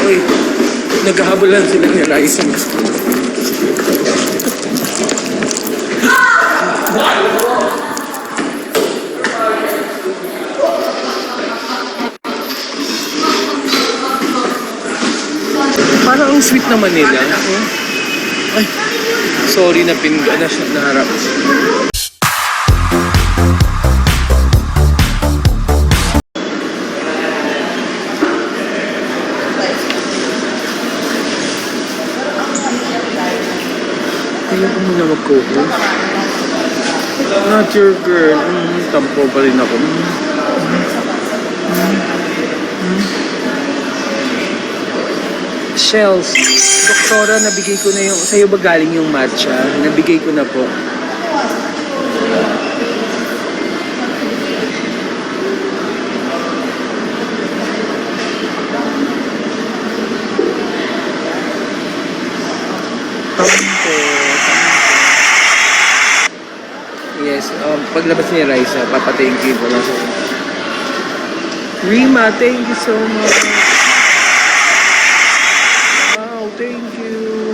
Uy, naghahabulan sila ni Raisa. Parang ang sweet naman nila. Ay, sorry na na siya naharap. Kaya ko muna mag-coco. Not your girl. Tampo pa rin ako. Shells. Doktora, nabigay ko na yung... Sa'yo ba galing yung matcha? Nabigay ko na po. Tampo. Yes, paglabas ni Raisa, papatayin ko yung pala. Rima, thank you so much. Thank you.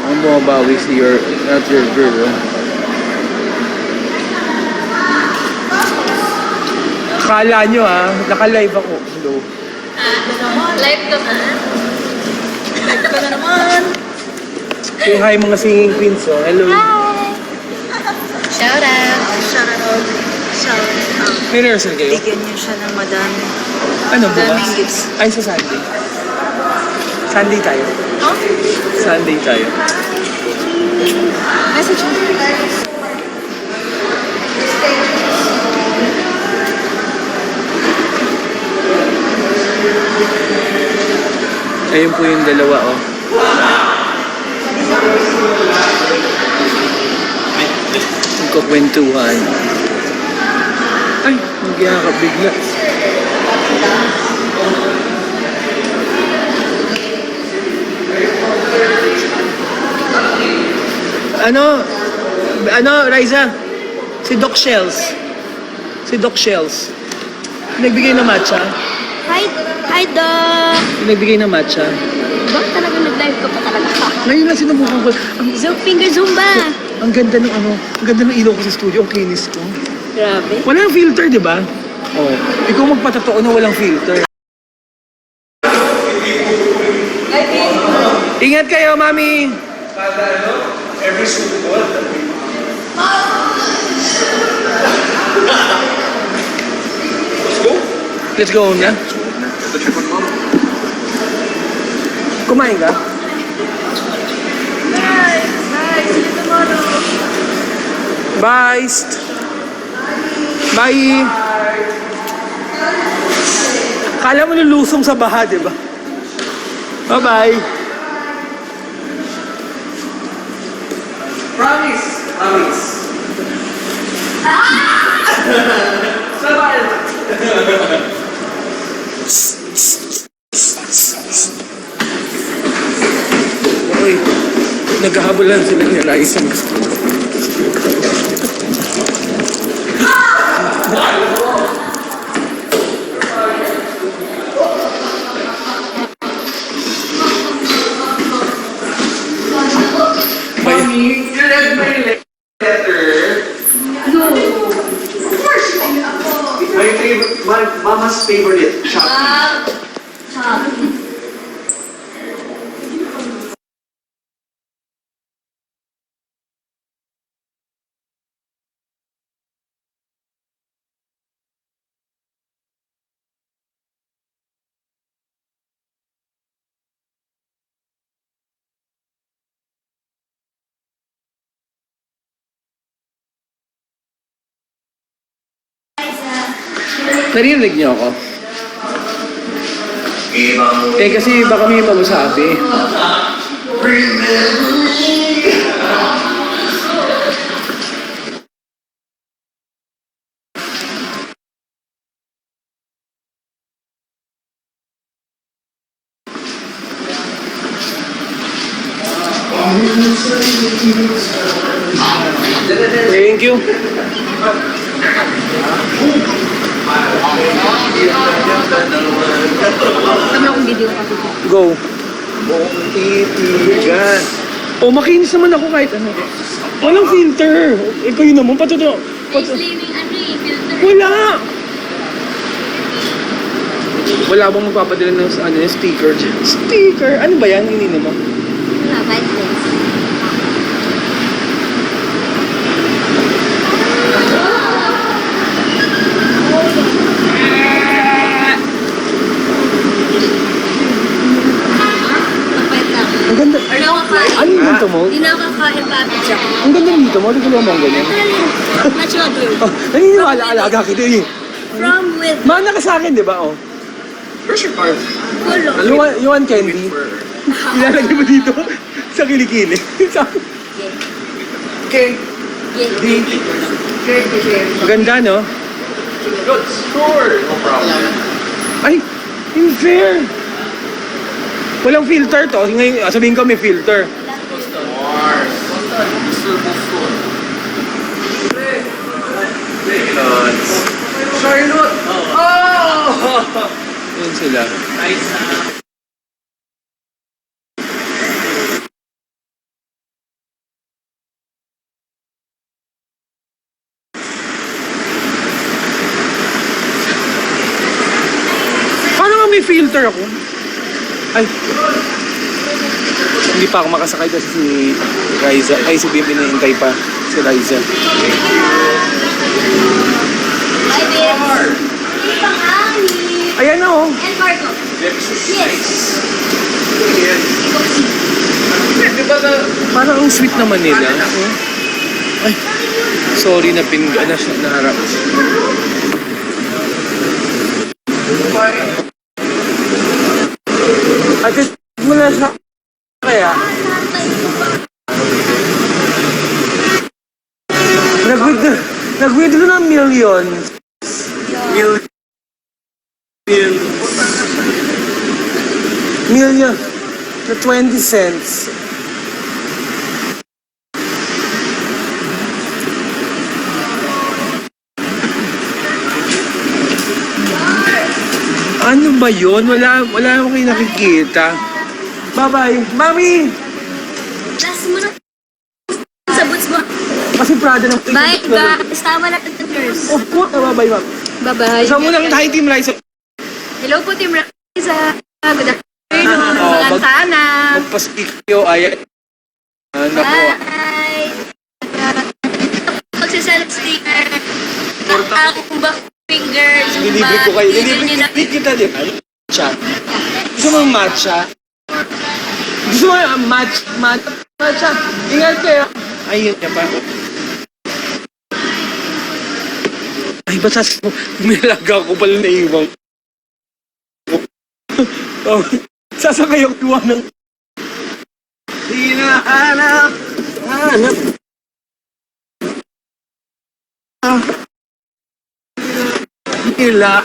Ang bumabawi si not your girl. Kala nyo naka-live ako. Hello. Live ka na? Live ka na naman. Say hi mga singing queens. Hello. Hi. Shout out. Shout out. Shout out. May rehearsal kayo? Bigyan niyo siya ng madami. Ano bukas? Daming gifts. Ay, sa Sunday. Sunday tayo. Huh? Sunday tayo. Message mo. Ayun po yung dalawa, Magkakwentuhan. Ay, nagyakap bigla. Ano, Raisa? Si Doc Shells. Si Doc Shells. Nagbigay ng matcha? Hi, Doc! Nagbigay ng matcha? Ba, talaga nag-live ka pa talaga ka? Ngayon lang sinubukan ko. Finger Zumba! Ang ganda ng ang ganda ng ilaw ko sa studio, ang kinis ko. Grabe. Walang filter, di ba? Oh, ikaw magpatotoo na walang filter. Ingat kayo, Mami! Every sumunod. Let's go na. Kumain ka? Nice! See you tomorrow! Bye! Bye! Kala mo lulusong sa baha, di ba? Bye-bye! Promise! Promise! Sabay! Uy, naghahabulan sila ni Raisa. Mommy, you read my letter? No! Of course! My favorite, Mama's favorite, Shopee. Narinig niyo ako? Kasi baka may masabi. Thank you. Sabi akong video ka. Go. Buong titigan. Oh, makinis naman ako kahit ano. Walang filter. Ikaw yun naman, patuto. Face laming filter. Wala! Wala bang magpapadala ng sticker dyan? Sticker? Ano ba yan? Hindi naman. Wala, white face. Kapait lang. Ang ganda. Hindi ako kakain. Ano yung ganito mo? Hindi na ako kakain papi siya. Ang ganda dito mo. Regalo mo ang ganyan. Natural glow. Oh, naniniwala alaga kita eh. From with Mana ka sa akin, di ba? Oh. Where's your card? color. You want candy? Ilalagay mo dito sa kilikili. Okay. Yeah. Maganda, no? Good. Sure. No problem. Ay, unfair. Walang filter to. Ngayon, sabihin ko may filter. Mars. Charlotte. Oh! Yun sila. Nice. Paano nga may filter ako? Ay. Hindi pa ako makasakay kasi si Riza. Ay, si Bibi hinihintay pa. Si Riza. Hi, babes. Pangangin. Ayan na, oh. And cargo. Yes. Yes. Di ba na... Parang ang sweet naman nila. Ay. Sorry na siya naharap. Ay, kasi mo na siya. Kaya, nag-withdraw ng millions. Million na 20 cents. Ano ba yun? Wala akong kayo nakikita. Bye-bye. Mami! Last mo na. Sa boots mo. Kasi Prada ng... Bye, guys. Tama na ito, girls. Of course. Bye-bye, ma'am. Bye-bye. Saan mo lang hi, Team Liza. Hello po, Team Raisa. Good afternoon. Mga sana. Magpa-speak kayo. Ay, naku. Bye. Magsiself sticker. Ang back fingers. Nilibre ko kayo. Nilibre kita, di ba? Matcha. Gusto mo yung matcha? Gusto mo yung matcha? Ingat kayo. Ay, yun niya pa. Ay, ba't umilaga ko pala na iwang. Oh, sasakay yung tuwa ng... Hinahanap. Nila.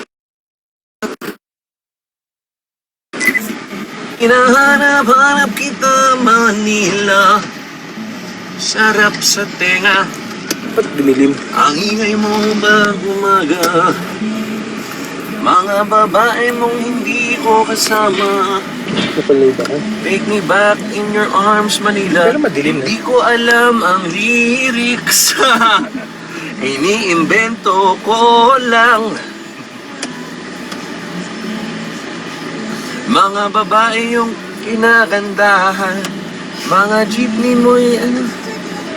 Hinahanap kita, Manila. Sarap sa tenga. Ba't dumilim? Ang ingay mo ba umaga? Mga babae mong hindi ko kasama. Napalay ba ka? Take me back in your arms, Manila. Pero madilim na. Hindi ko alam ang lyrics. Iniimbento ko lang. Mga babae yung kinagandahan. Mga jeepney mo'y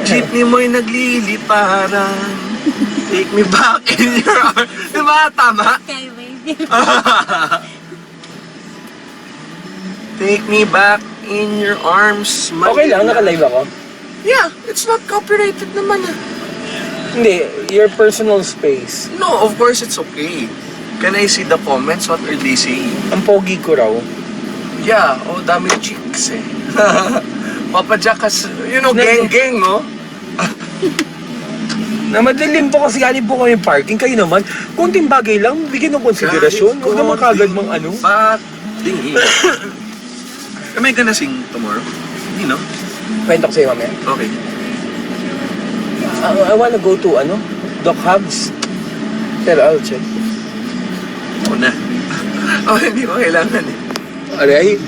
jeepney mo'y nagliliparan. Take me back in your arms. Diba? Tama? Take me back in your arms. Okay lang, naka-live ako? Yeah, it's not copyrighted naman. Hindi, your personal space. No, of course it's okay. Can I see the comments? What are they saying? Ang pogi ko raw. Yeah, dami chicks eh. Papa Jackas, gang-gang, no? Na madilim po kasi galing po kami parking. Kayo naman, kunting bagay lang, bigyan ng konsiderasyon. Huwag naman kagad mang ano. Ding. Am I gonna sing tomorrow? You know? Kwento ko sa'yo mamaya. Okay. I wanna go to, Doc Hubs. Pero I'll check. Ako na. Oh, hindi ko kailangan eh. Aray,